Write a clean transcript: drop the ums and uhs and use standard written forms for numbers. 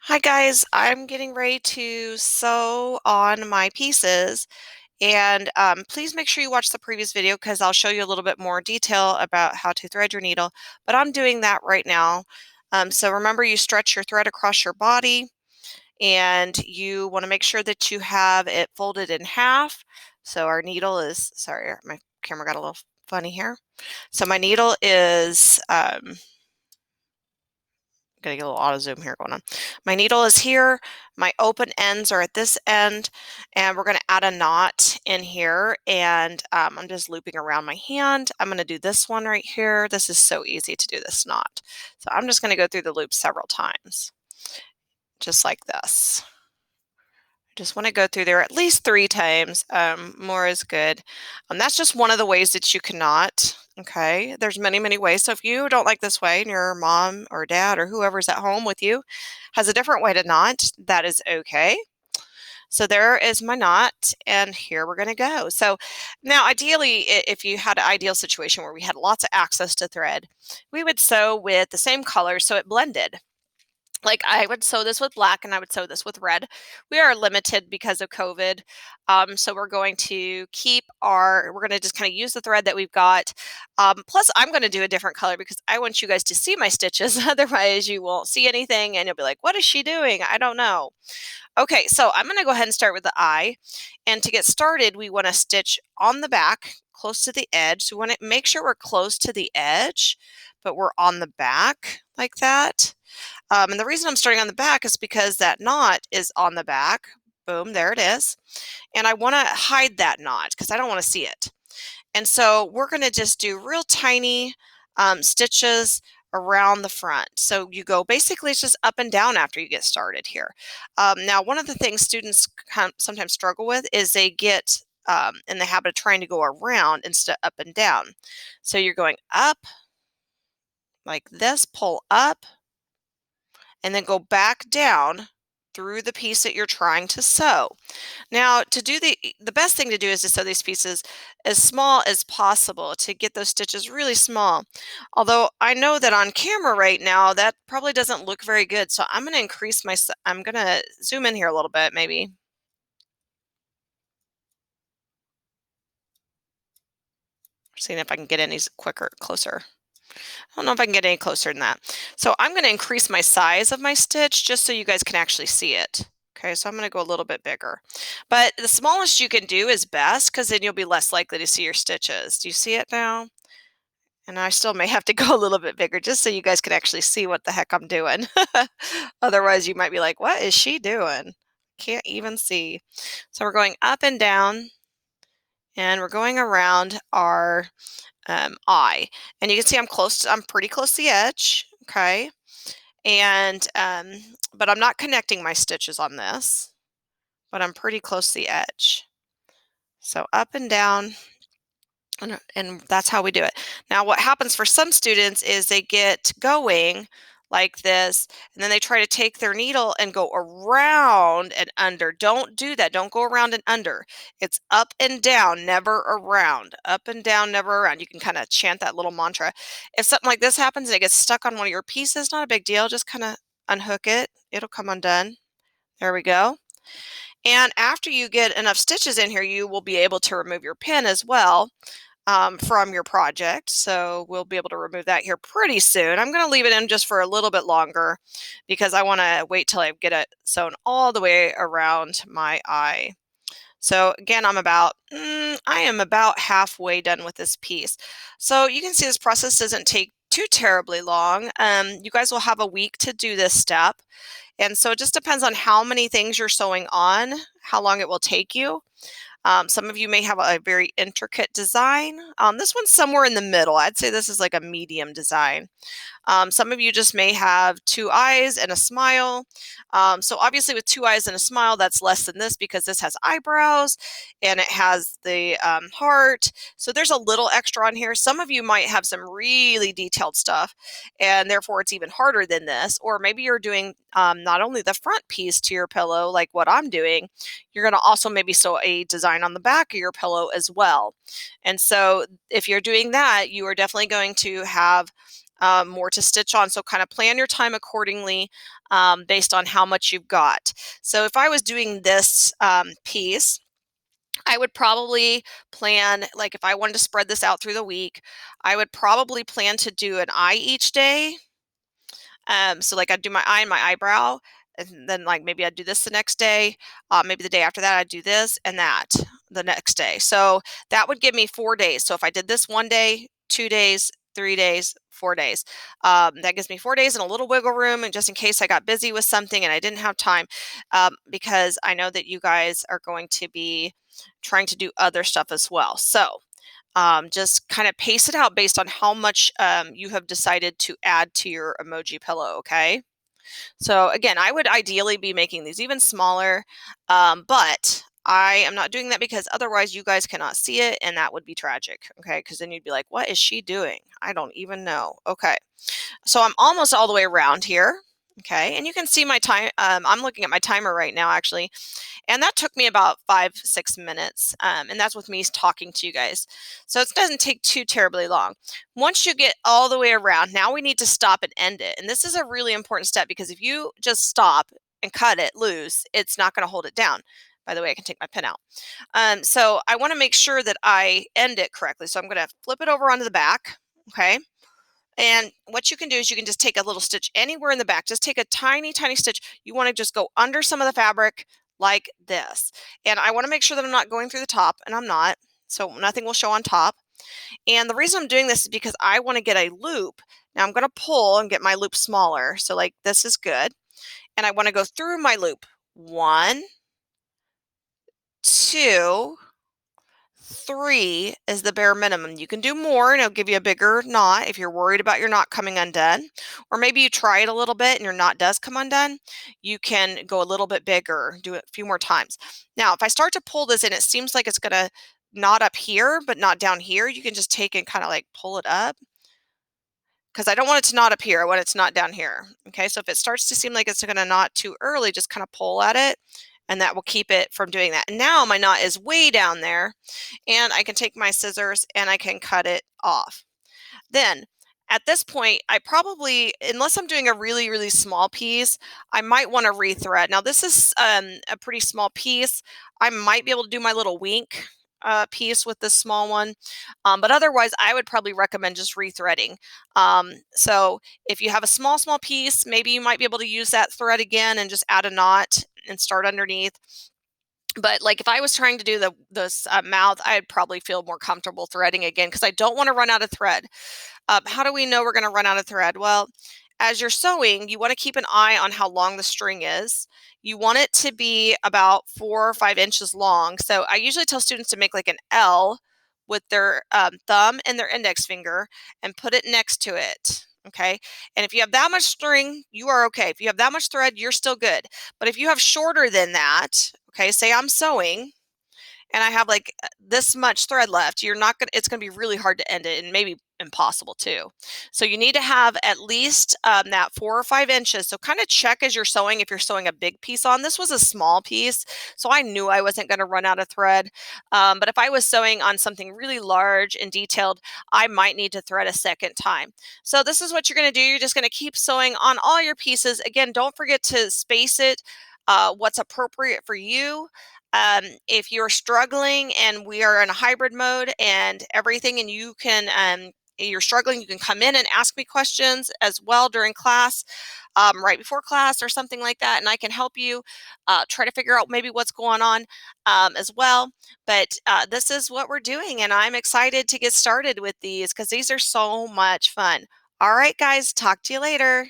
Hi guys, I'm getting ready to sew on my pieces and please make sure you watch the previous video because I'll show you a little bit more detail about how to thread your needle, but I'm doing that right now. So remember, you stretch your thread across your body and you want to make sure that you have it folded in half. So our needle is, sorry, my camera got a little funny here. So my needle is Gonna get a little auto zoom here going on. My needle is here. My open ends are at this end, and we're gonna add a knot in here. And I'm just looping around my hand. I'm gonna do this one right here. This is so easy to do this knot. So I'm just gonna go through the loop several times, just like this. Just want to go through there at least 3 times. More is good. That's just one of the ways that you can knot. Okay, there's many, many ways. So if you don't like this way and your mom or dad or whoever's at home with you has a different way to knot, that is okay. So there is my knot, and here we're going to go. So now, ideally, if you had an ideal situation where we had lots of access to thread, we would sew with the same color so it blended. Like, I would sew this with black and I would sew this with red. We are limited because of COVID. So we're going to we're going to just kind of use the thread that we've got. Plus, I'm going to do a different color because I want you guys to see my stitches. Otherwise, you won't see anything and you'll be like, what is she doing? I don't know. Okay, so I'm going to go ahead and start with the eye. And to get started, we want to stitch on the back close to the edge. So we want to make sure we're close to the edge, but we're on the back like that. And the reason I'm starting on the back is because that knot is on the back. Boom, there it is. And I want to hide that knot because I don't want to see it. And so we're going to just do real tiny stitches around the front. So you go, basically it's just up and down after you get started here. Now, one of the things students sometimes struggle with is they get in the habit of trying to go around instead of up and down. So you're going up like this, pull up, and then go back down through the piece that you're trying to sew. Now, to do the best thing to do is to sew these pieces as small as possible to get those stitches really small. Although I know that on camera right now that probably doesn't look very good, so I'm going to I'm going to zoom in here a little bit maybe. Seeing if I can get any closer. I don't know if I can get any closer than that. So I'm going to increase my size of my stitch just so you guys can actually see it. Okay, so I'm going to go a little bit bigger. But the smallest you can do is best because then you'll be less likely to see your stitches. Do you see it now? And I still may have to go a little bit bigger just so you guys can actually see what the heck I'm doing. Otherwise, you might be like, what is she doing? Can't even see. So we're going up and down, and we're going around our eye. And you can see I'm pretty close to the edge, okay? And, but I'm not connecting my stitches on this, but I'm pretty close to the edge. So up and down, and that's how we do it. Now, what happens for some students is they get going like this, and then they try to take their needle and go around and under. Don't do that. Don't go around and under. It's up and down, never around. Up and down, never around. You can kind of chant that little mantra. If something like this happens and it gets stuck on one of your pieces, not a big deal. Just kind of unhook it. It'll come undone. There we go. And after you get enough stitches in here, you will be able to remove your pin as well from your project. So we'll be able to remove that here pretty soon. I'm going to leave it in just for a little bit longer because I want to wait till I get it sewn all the way around my eye. So again, I am about halfway done with this piece. So you can see this process doesn't take too terribly long. You guys will have a week to do this step. And so it just depends on how many things you're sewing on, how long it will take you. Some of you may have a very intricate design. This one's somewhere in the middle. I'd say this is like a medium design. Some of you just may have 2 eyes and a smile. So obviously with 2 eyes and a smile, that's less than this because this has eyebrows and it has the heart. So there's a little extra on here. Some of you might have some really detailed stuff and therefore it's even harder than this. Or maybe you're doing not only the front piece to your pillow like what I'm doing, you're going to also maybe sew a design on the back of your pillow as well. And so if you're doing that, you are definitely going to have more to stitch on. So kind of plan your time accordingly based on how much you've got. So if I was doing this piece, I would probably plan, like if I wanted to spread this out through the week, I would probably plan to do an eye each day. So like I'd do my eye and my eyebrow, and then like maybe I'd do this the next day. Maybe the day after that I'd do this and that the next day. So that would give me 4 days. So if I did this one day, 2 days, 3 days, 4 days, that gives me 4 days and a little wiggle room, and just in case I got busy with something and I didn't have time, because I know that you guys are going to be trying to do other stuff as well. So just kind of pace it out based on how much you have decided to add to your emoji pillow, okay? So again, I would ideally be making these even smaller, but I am not doing that because otherwise you guys cannot see it, and that would be tragic, okay? Because then you'd be like, what is she doing? I don't even know. Okay, so I'm almost all the way around here, okay? And you can see my time. I'm looking at my timer right now, actually. And that took me about 5-6 minutes. And that's with me talking to you guys. So it doesn't take too terribly long. Once you get all the way around, now we need to stop and end it. And this is a really important step because if you just stop and cut it loose, it's not going to hold it down. By the way, I can take my pen out. So I want to make sure that I end it correctly. So I'm going to flip it over onto the back. Okay. And what you can do is you can just take a little stitch anywhere in the back. Just take a tiny, tiny stitch. You want to just go under some of the fabric like this. And I want to make sure that I'm not going through the top, and I'm not. So nothing will show on top. And the reason I'm doing this is because I want to get a loop. Now I'm going to pull and get my loop smaller. So like this is good. And I want to go through my loop. 1, 2, 3 is the bare minimum. You can do more and it'll give you a bigger knot if you're worried about your knot coming undone. Or maybe you try it a little bit and your knot does come undone. You can go a little bit bigger, do it a few more times. Now, if I start to pull this and it seems like it's going to knot up here, but not down here, you can just take and kind of like pull it up. Because I don't want it to knot up here, I want it to knot down here. Okay, so if it starts to seem like it's going to knot too early, just kind of pull at it, and that will keep it from doing that. And now my knot is way down there, and I can take my scissors and I can cut it off. Then at this point, I probably, unless I'm doing a really, really small piece, I might want to rethread. Now this is a pretty small piece. I might be able to do my little wink piece with this small one, but otherwise I would probably recommend just rethreading. So if you have a small piece, maybe you might be able to use that thread again and just add a knot and start underneath. But like if I was trying to do this mouth, I'd probably feel more comfortable threading again because I don't want to run out of thread. How do we know we're going to run out of thread? Well, as you're sewing, you want to keep an eye on how long the string is. You want it to be about 4 or 5 inches long. So I usually tell students to make like an L with their thumb and their index finger and put it next to it. Okay. And if you have that much string, you are okay. If you have that much thread, you're still good. But if you have shorter than that, okay, say I'm sewing and I have like this much thread left, it's going to be really hard to end it and maybe impossible too. So you need to have at least that 4 or 5 inches. So kind of check as you're sewing if you're sewing a big piece on. This was a small piece, so I knew I wasn't going to run out of thread. But if I was sewing on something really large and detailed, I might need to thread a second time. So this is what you're going to do. You're just going to keep sewing on all your pieces. Again, don't forget to space it what's appropriate for you. If you're struggling and we are in a hybrid mode and everything, and you're struggling, you can come in and ask me questions as well during class, right before class or something like that, and I can help you try to figure out maybe what's going on as well. But this is what we're doing, and I'm excited to get started with these because these are so much fun. All right, guys, talk to you later.